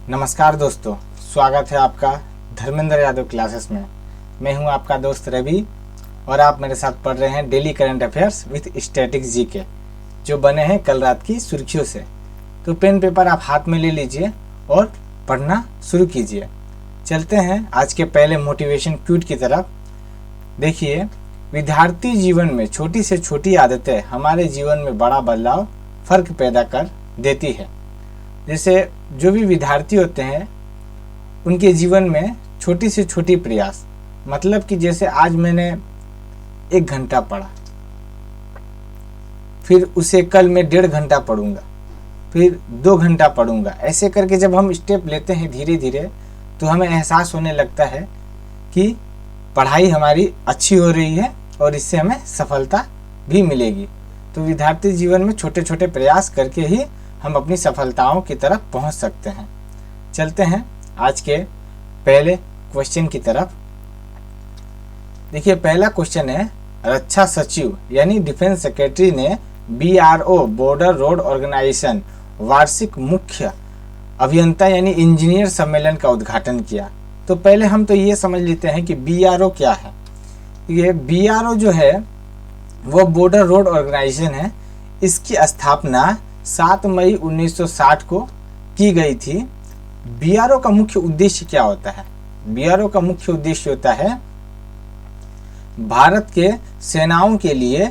नमस्कार दोस्तों, स्वागत है आपका धर्मेंद्र यादव क्लासेस में। मैं हूं आपका दोस्त रवि और आप मेरे साथ पढ़ रहे हैं daily current affairs with static GK, जो बने हैं कल रात की सुर्खियों से। तो पेन पेपर आप हाथ में ले लीजिए और पढ़ना शुरू कीजिए। चलते हैं आज के पहले मोटिवेशन क्यूट की तरफ। देखिए, विद्यार्थी जीवन में छोटी से छोटी आदतें हमारे जीवन में बड़ा बदलाव फर्क पैदा कर देती है। जैसे जो भी विद्यार्थी होते हैं उनके जीवन में छोटी से छोटी प्रयास, मतलब कि जैसे आज मैंने 1 घंटा पढ़ा, फिर उसे कल मैं 1.5 घंटा पढ़ूंगा, फिर 2 घंटा पढ़ूंगा। ऐसे करके जब हम स्टेप लेते हैं धीरे धीरे, तो हमें एहसास होने लगता है कि पढ़ाई हमारी अच्छी हो रही है और इससे हमें सफलता भी मिलेगी। तो विद्यार्थी जीवन में छोटे छोटे प्रयास करके ही हम अपनी सफलताओं की तरफ पहुंच सकते हैं। चलते हैं आज के पहले क्वेश्चन की तरफ। देखिए, पहला क्वेश्चन है, रक्षा सचिव यानी डिफेंस सेक्रेटरी ने BRO बॉर्डर रोड ऑर्गेनाइजेशन वार्षिक मुख्य अभियंता यानी इंजीनियर सम्मेलन का उद्घाटन किया। तो पहले हम तो ये समझ लेते हैं कि BRO क्या है। ये BRO जो है वो बॉर्डर रोड ऑर्गेनाइजेशन है। इसकी स्थापना 7 मई 1960 को की गई थी। BRO का मुख्य उद्देश्य क्या होता है? BRO का मुख्य उद्देश्य होता है भारत के सेनाओं के लिए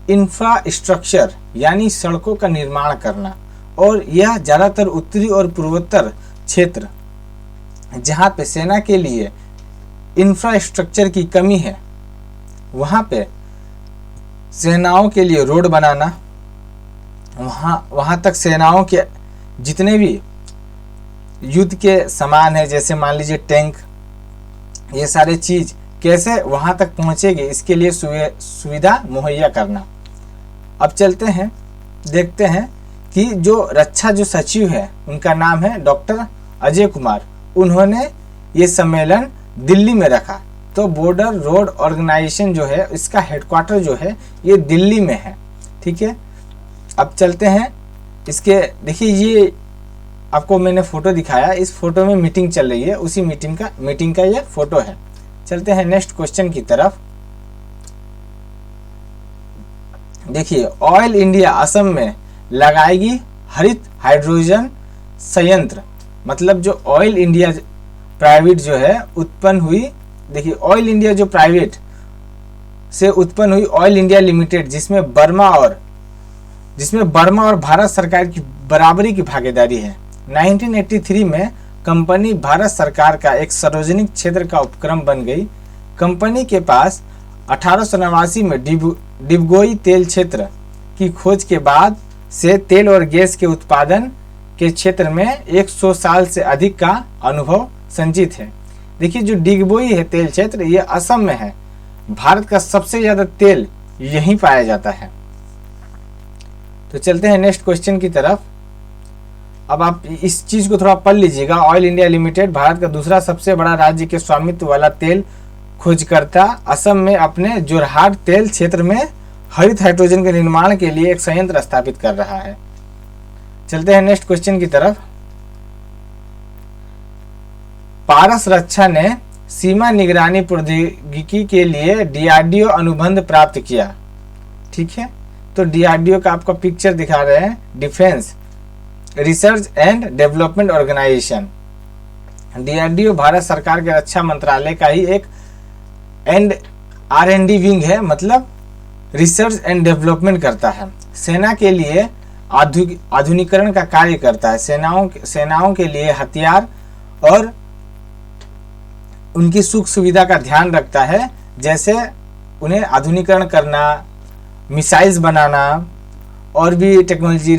इंफ्रास्ट्रक्चर यानी सड़कों का निर्माण करना, और यह ज़्यादातर उत्तरी और पूर्वोत्तर क्षेत्र जहाँ पे सेना के लिए इंफ्रास्ट्रक्चर की कमी है, वहाँ पे सेनाओं के लिए रोड बनाना, वहाँ तक सेनाओं के जितने भी युद्ध के सामान है, जैसे मान लीजिए टैंक, ये सारे चीज़ कैसे वहाँ तक पहुँचेगी, इसके लिए सुविधा मुहैया करना। अब चलते हैं, देखते हैं कि जो रक्षा जो सचिव है उनका नाम है डॉक्टर अजय कुमार। उन्होंने ये सम्मेलन दिल्ली में रखा। तो बॉर्डर रोड ऑर्गेनाइजेशन जो है, इसका हेडक्वार्टर जो है ये दिल्ली में है। ठीक है, अब चलते हैं इसके। देखिए, ये आपको मैंने फोटो दिखाया, इस फोटो में मीटिंग चल रही है, उसी मीटिंग का ये फोटो है। चलते हैं नेक्स्ट क्वेश्चन की तरफ। देखिए, ऑयल इंडिया असम में लगाएगी हरित हाइड्रोजन संयंत्र। मतलब जो ऑयल इंडिया प्राइवेट जो है उत्पन्न हुई, देखिए ऑयल इंडिया जो प्राइवेट से उत्पन्न हुई ऑयल इंडिया लिमिटेड, जिसमें बर्मा और भारत सरकार की बराबरी की भागीदारी है। 1983 में कंपनी भारत सरकार का एक सार्वजनिक क्षेत्र का उपक्रम बन गई। कंपनी के पास 1889 में डिबगोई तेल क्षेत्र की खोज के बाद से तेल और गैस के उत्पादन के क्षेत्र में 100 साल से अधिक का अनुभव संचित है। देखिए, जो डिगबोई है तेल क्षेत्र, ये असम में है। भारत का सबसे ज्यादा तेल यहीं पाया जाता है। तो चलते हैं नेक्स्ट क्वेश्चन की तरफ। अब आप इस चीज को थोड़ा पढ़ लीजिएगा। ऑयल इंडिया लिमिटेड भारत का दूसरा सबसे बड़ा राज्य के स्वामित्व वाला तेल खोजकर्ता असम में अपने जोरहाट तेल क्षेत्र में हरित हाइड्रोजन के निर्माण के लिए एक संयंत्र स्थापित कर रहा है। चलते हैं नेक्स्ट क्वेश्चन की तरफ। पारस रक्षा ने सीमा निगरानी प्रौद्योगिकी के लिए DRDO अनुबंध प्राप्त किया। ठीक है, तो DRDO का आपको पिक्चर दिखा रहे हैं, defence research and development organisation. DRDO Bharat सरकार के रक्षा मंत्रालय का ही एक R&D विंग है, मतलब रिसर्च एंड डेवलपमेंट करता है। सेना के लिए आधुनिकीकरण का कार्य करता है। सेनाओं के लिए हथियार और उनकी सुख सुविधा का ध्यान रखता है, जैसे उन्हें आधुनिकीकरण करना, मिसाइल्स बनाना, और भी टेक्नोलॉजी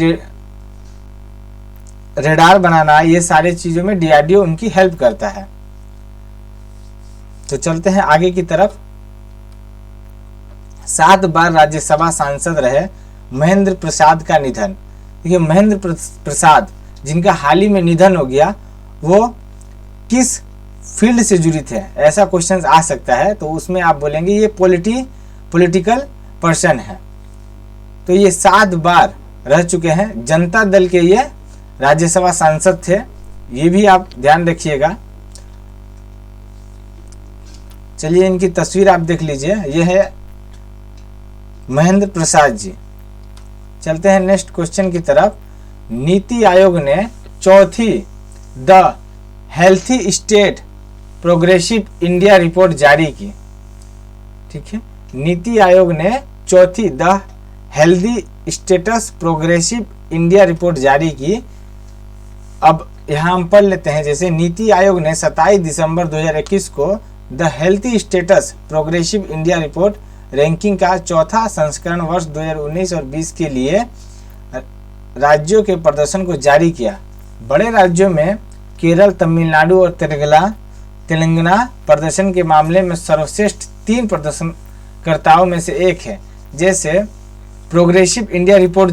रेडार बनाना, ये सारे चीज़ों में DRDO उनकी हेल्प करता है। तो चलते हैं आगे की तरफ। 7 बार राज्यसभा सांसद रहे महेंद्र प्रसाद का निधन। देखिए, महेंद्र प्रसाद जिनका हाल ही में निधन हो गया, वो किस फील्ड से जुड़ी थे, ऐसा क्वेश्चन आ सकता है। तो उसमें आप बोलेंगे ये पॉलिटिकल पर्सन है। तो ये 7 बार रह चुके हैं। जनता दल के ये राज्यसभा सांसद थे ये भी आप ध्यान रखिएगा। चलिए इनकी तस्वीर आप देख लीजिए, ये है महेंद्र प्रसाद जी। चलते हैं नेक्स्ट क्वेश्चन की तरफ। नीति आयोग ने चौथी the healthy state progressive India report जारी की। ठीक है, नीति आयोग ने चौथी the healthy status progressive India report जारी की। अब यहाँ हम पढ़ लेते हैं, जैसे नीति आयोग ने 27 दिसंबर 2021 को the healthy status progressive India report ranking का चौथा संस्करण वर्ष 2019 और 20 के लिए राज्यों के प्रदर्शन को जारी किया। बड़े राज्यों में केरल, तमिलनाडु और तेलंगाना प्रदर्शन के मामले में सर्वश्रेष्ठ 3 प्रदर्शनकर्ताओं में से एक है। जैसे प्रोग्रेसिव इंडिया रिपोर्ट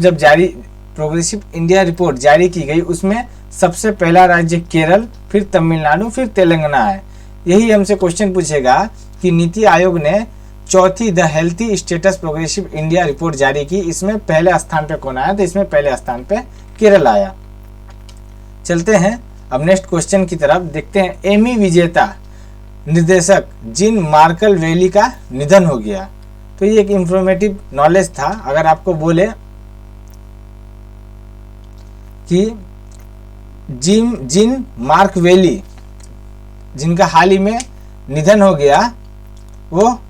जारी की गई, उसमें सबसे पहला राज्य केरल, फिर तमिलनाडु, फिर तेलंगाना है। यही हमसे क्वेश्चन पूछेगा कि नीति आयोग ने चौथी the healthy status progressive India report जारी की, इसमें पहले स्थान पे कौन आया? तो इसमें पहले स्थान पे केरल आया। चलते हैं अब नेक्स्ट क्वेश्चन की तरफ, देखते हैं। एमी विजेता निर्देशक जीन मार्कल वैली का निधन हो गया। तो ये एक इंफॉर्मेटिव नॉलेज था। अगर आपको बोले कि जीन मार्क वैली जिनका हाल ही में निधन हो गया, वो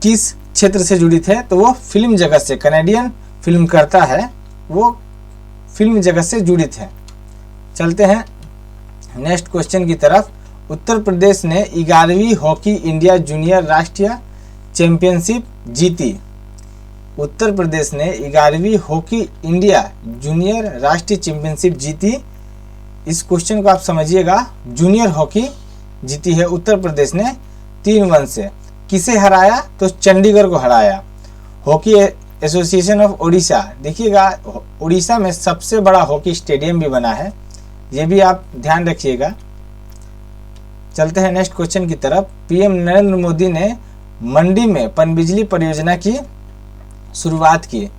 किस क्षेत्र से जुड़ी थे? तो वो फिल्म जगत से, कनेडियन फिल्म करता है, वो फिल्म जगत से जुड़ी थे। चलते हैं नेक्स्ट क्वेश्चन की तरफ। उत्तर प्रदेश ने 11वीं हॉकी इंडिया जूनियर राष्ट्रीय चैंपियनशिप जीती। उत्तर प्रदेश ने 11वीं हॉकी इंडिया जूनियर राष्ट्रीय चैंपियनशिप जीती। इस क्वेश्चन को आप समझिएगा, जूनियर हॉकी जीती है उत्तर प्रदेश ने 3-1 से। किसे हराया? तो चंडीगढ़ को हराया। हॉकी एसोसिएशन ऑफ ओडिशा, देखिएगा उड़ीसा में सबसे बड़ा हॉकी स्टेडियम भी बना है, ये भी आप ध्यान रखिएगा। चलते हैं नेक्स्ट क्वेश्चन की तरफ। पीएम नरेंद्र मोदी ने मंडी में पनबिजली परियोजना की शुरुआत की।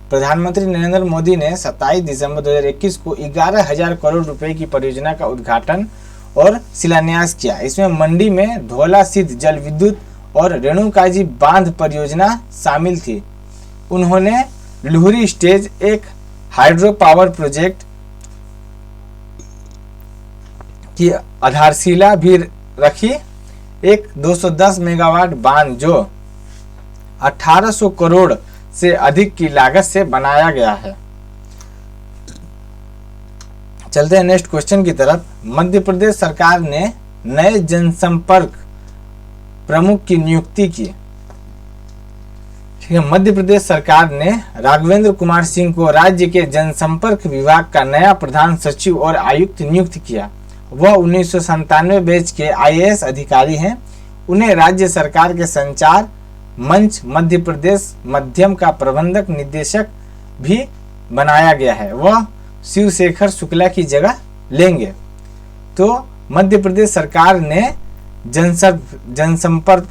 प्रधानमंत्री नरेंद्र मोदी ने 27 दिसंबर 2021 को 11,000 करोड़ रुपए की परियोजना का उद्घाटन और शिलान्यास किया। इसमें मंडी में धौला सिद्ध जल विद्युत और रेणुकाजी बांध परियोजना शामिल थी। उन्होंने लुहरी स्टेज एक हाइड्रो पावर प्रोजेक्ट की आधारशिला भी रखी। एक 210 मेगावाट बांध जो 1800 करोड़ से अधिक की लागत से बनाया गया है। चलते हैं नेक्स्ट क्वेश्चन की तरफ। मध्य प्रदेश सरकार ने नए जनसंपर्क प्रमुख की नियुक्ति की। ठीक है, मध्य प्रदेश सरकार ने राघवेंद्र कुमार सिंह को राज्य के जनसंपर्क विभाग का नया प्रधान सचिव और आयुक्त नियुक्त किया। वह 1997 बैच के IAS अधिकारी हैं। उन्हें राज्य सरकार के संचार मंच मध्य प्रदेश मध्यम का प्रबंधक निदेशक भी बनाया गया है। वह शिवशेखर शुक्ला की जगह लेंगे। तो मध्य प्रदेश सरकार ने जनसंपर्क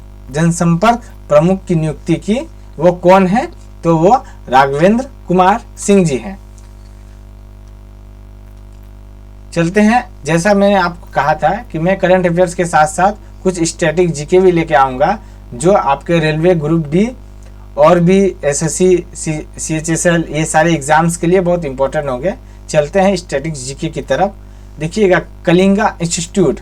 प्रमुख की नियुक्ति की। वो कौन है? तो वो राघवेंद्र कुमार सिंह जी हैं। चलते हैं, जैसा मैंने आपको कहा था कि मैं करंट अफेयर्स के साथ साथ कुछ स्टैटिक जीके भी लेके आऊँगा, जो आपके रेलवे ग्रुप डी और भी SSC CHSL ये सारे एग्जाम्स के लिए बहुत इंपॉर्टेंट होंगे। चलते हैं स्टैटिक जीके की तरफ। देखिएगा, कलिंगा इंस्टीट्यूट,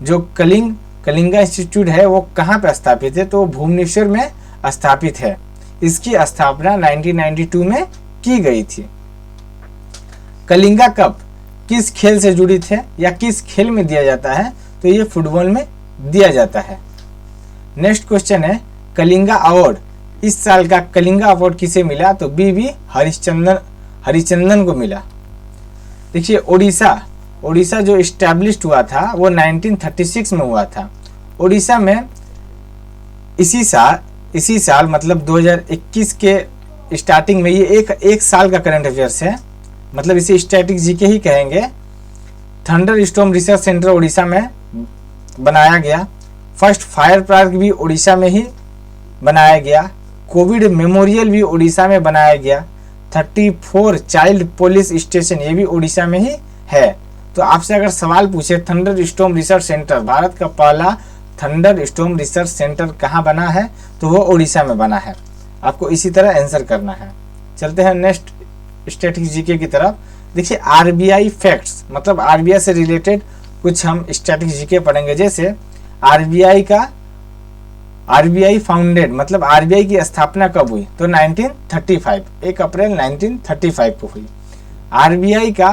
जो कलिंगा इंस्टीट्यूट है वो कहाँ पे स्थापित है? तो भुवनेश्वर में स्थापित है। इसकी स्थापना 1992 में की गई थी। कलिंगा कप किस खेल से जुड़ी थे या किस खेल में दिया जाता है? तो ये फुटबॉल में दिया जाता है। नेक्स्ट क्वेश्चन है, कलिंगा अवार्ड, इस साल का कलिंगा अवार्ड किसे मिला? तो BV हरिचंदन को मिला। देखिए, ओडिशा जो इस्टेब्लिश्ड हुआ था वो 1936 में हुआ था। ओडिशा में इसी साल मतलब 2021 के स्टार्टिंग में, ये एक साल का करंट अफेयर्स है, मतलब इसे स्टैटिक जीके ही कहेंगे। Thunder storm research centre Odisha में बनाया गया। फर्स्ट फायर पार्क भी ओडिशा में ही बनाया गया। कोविड मेमोरियल भी ओडिशा में बनाया गया। 34 चाइल्ड पुलिस स्टेशन ये भी ओडिशा में ही है। तो आपसे अगर सवाल पूछे thunder storm research centre, Bharat का पहला थंडर स्टॉर्म रिसर्च सेंटर कहाँ बना है, तो वो उड़ीसा में बना है। आपको इसी तरह आंसर करना है। चलते हैं नेक्स्ट स्टैटिक जीके की तरफ। देखिए आरबीआई फैक्ट्स, मतलब आरबीआई से रिलेटेड कुछ हम स्टैटिक जीके पढ़ेंगे। जैसे आरबीआई फाउंडेड, मतलब आरबीआई की स्थापना कब हुई, तो 1935, 1 अप्रैल 1935 को हुई। आरबीआई का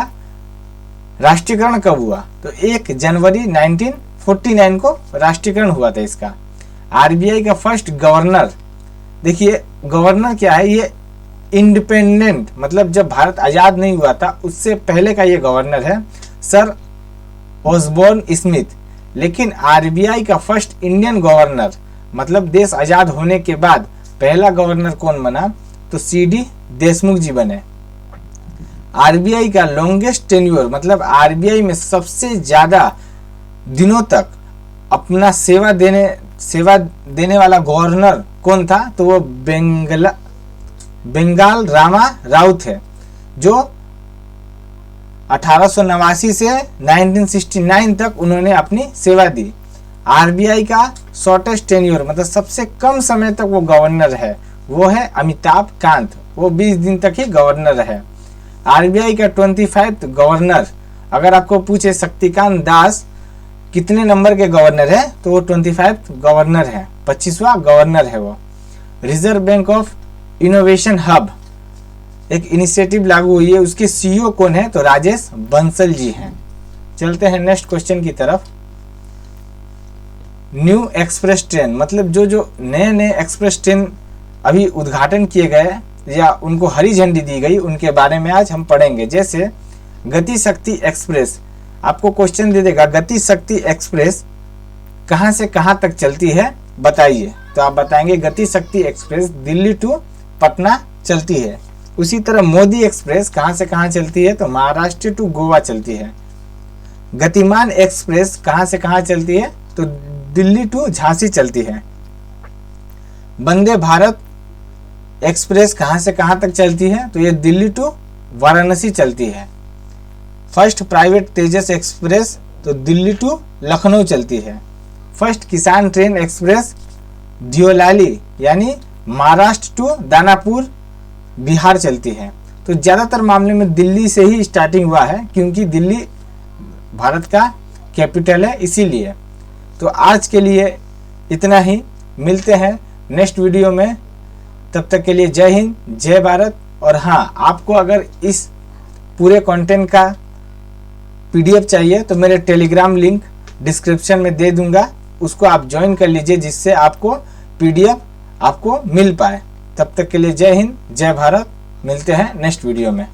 राष्ट्रीयकरण कब हुआ, तो 1 जनवरी 1949 को राष्ट्रीयकरण हुआ था इसका। आरबीआई का फर्स्ट गवर्नर, देखिए गवर्नर क्या है, ये इंडिपेंडेंट, मतलब जब भारत आजाद नहीं हुआ था उससे पहले का ये गवर्नर है, सर ऑसबोर्न स्मिथ। लेकिन आरबीआई का फर्स्ट इंडियन गवर्नर, मतलब देश आजाद होने के बाद पहला गवर्नर कौन बना, तो सीडी देशमुख जी बने। आरबीआई का लॉन्गेस्ट टेन्योर, मतलब आरबीआई में सबसे ज्यादा दिनों तक अपना सेवा देने वाला गवर्नर कौन था, तो वो बेंगाल रामा राउत है, जो 1889 से 1969 तक उन्होंने अपनी सेवा दी। आरबीआई का शॉर्टेस्ट टेन्योर, मतलब सबसे कम समय तक वो गवर्नर है, वो है अमिताभ कांत, वो 20 दिन तक ही गवर्नर है। आरबीआई का 25th गवर्नर, अगर आपको पूछे शक्तिकांत दास कितने नंबर के गवर्नर है, तो वो 25th गवर्नर है, 25वां गवर्नर है वो। Reserve bank of innovation hub एक इनिशिएटिव लागू हुई है, उसके सीईओ कौन है, तो राजेश बंसल जी हैं। चलते हैं नेक्स्ट क्वेश्चन की तरफ। न्यू एक्सप्रेस ट्रेन, मतलब जो नए एक्सप्रेस ट्रेन अभी उद्घाटन किए गए या उनको हरी झंडी दी गई, उनके बारे में आज हम पढ़ेंगे। जैसे गति शक्ति एक्सप्रेस, आपको क्वेश्चन दे देगा गति शक्ति एक्सप्रेस कहां से कहां तक चलती है बताइए, तो आप बताएंगे गति शक्ति एक्सप्रेस दिल्ली टू पटना चलती है। उसी तरह मोदी एक्सप्रेस कहां से कहां चलती है, तो महाराष्ट्र टू गोवा चलती है। गतिमान एक्सप्रेस कहां से कहां चलती है, तो दिल्ली टू झांसी चलती है। वंदे भारत एक्सप्रेस कहां से कहां तक चलती है, तो ये दिल्ली टू वाराणसी चलती है। फर्स्ट प्राइवेट तेजस एक्सप्रेस तो दिल्ली टू लखनऊ चलती है। फर्स्ट किसान ट्रेन एक्सप्रेस दियोलाली यानी महाराष्ट्र टू दानापुर बिहार चलती है। तो ज़्यादातर मामले में दिल्ली से ही स्टार्टिंग हुआ है, क्योंकि दिल्ली भारत का कैपिटल है इसीलिए। तो आज के लिए इतना ही, मिलते हैं नेक्स्ट वीडियो में, तब तक के लिए जय हिंद जय भारत। और हाँ, आपको अगर इस पूरे कंटेंट का पीडीएफ चाहिए तो मेरे टेलीग्राम लिंक डिस्क्रिप्शन में दे दूंगा, उसको आप ज्वाइन कर लीजिए, जिससे आपको पीडीएफ आपको मिल पाए। तब तक के लिए जय हिंद जय भारत, मिलते हैं नेक्स्ट वीडियो में।